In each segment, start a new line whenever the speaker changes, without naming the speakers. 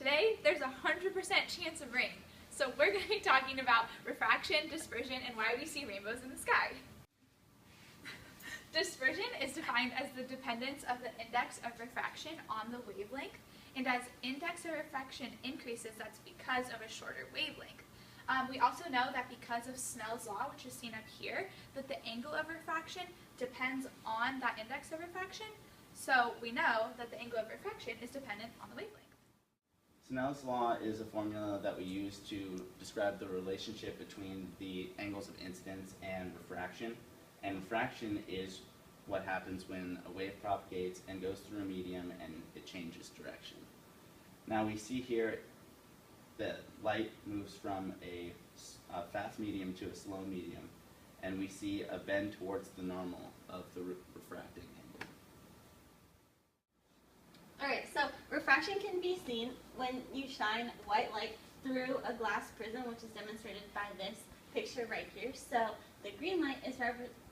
Today, there's a 100% chance of rain. So we're going to be talking about refraction, dispersion, and why we see rainbows in the sky. Dispersion is defined as the dependence of the index of refraction on the wavelength, and as index of refraction increases, that's because of a shorter wavelength. We also know that because of Snell's law, which is seen up here, that the angle of refraction depends on that index of refraction. So we know that the angle of refraction is dependent on the wavelength.
Snell's law is a formula that we use to describe the relationship between the angles of incidence and refraction. And refraction is what happens when a wave propagates and goes through a medium and it changes direction. Now we see here that light moves from a fast medium to a slow medium, and we see a bend towards the normal of the refracting angle.
Alright, so refraction can be seen when you shine white light through a glass prism, which is demonstrated by this picture right here. So the green light is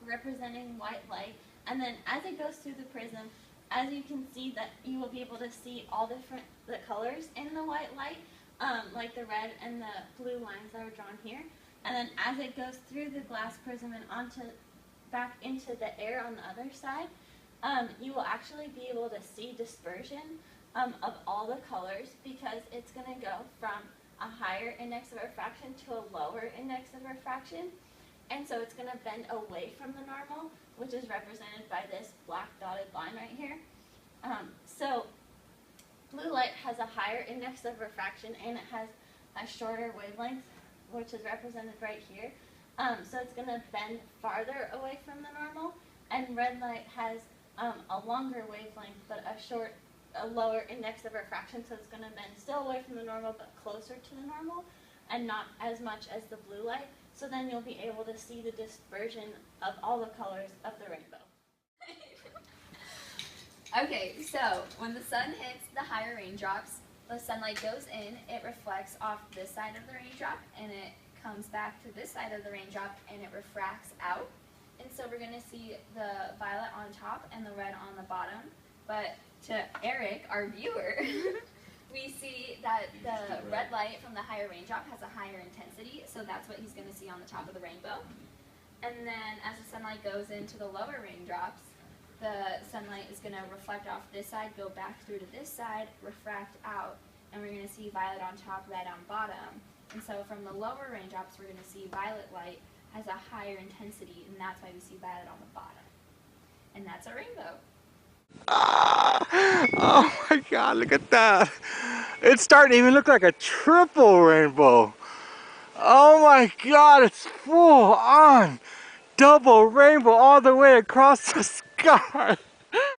representing white light, and then as it goes through the prism, as you can see that you will be able to see all the colors in the white light, like the red and the blue lines that are drawn here. And then as it goes through the glass prism and back into the air on the other side, you will actually be able to see dispersion of all the colors, because it's going to go from a higher index of refraction to a lower index of refraction. And so it's going to bend away from the normal, which is represented by this black dotted line right here. So blue light has a higher index of refraction and it has a shorter wavelength, which is represented right here. So it's going to bend farther away from the normal. And red light has a longer wavelength but a lower index of refraction, so it's going to bend still away from the normal but closer to the normal and not as much as the blue light. So then you'll be able to see the dispersion of all the colors of the rainbow.
Okay, so when the sun hits the higher raindrops, the sunlight goes in, it reflects off this side of the raindrop, and it comes back to this side of the raindrop, and it refracts out. And so we're going to see the violet on top and the red on the bottom. But to Eric, our viewer, we see that the red light from the higher raindrop has a higher intensity, so that's what he's going to see on the top of the rainbow. And then as the sunlight goes into the lower raindrops, the sunlight is going to reflect off this side, go back through to this side, refract out, and we're going to see violet on top, red on bottom. And so from the lower raindrops, we're going to see violet light has a higher intensity, and that's why we see violet on the bottom. And that's a rainbow.
Oh my god, look at that. It's starting to even look like a triple rainbow. Oh my god, it's full on double rainbow all the way across the sky.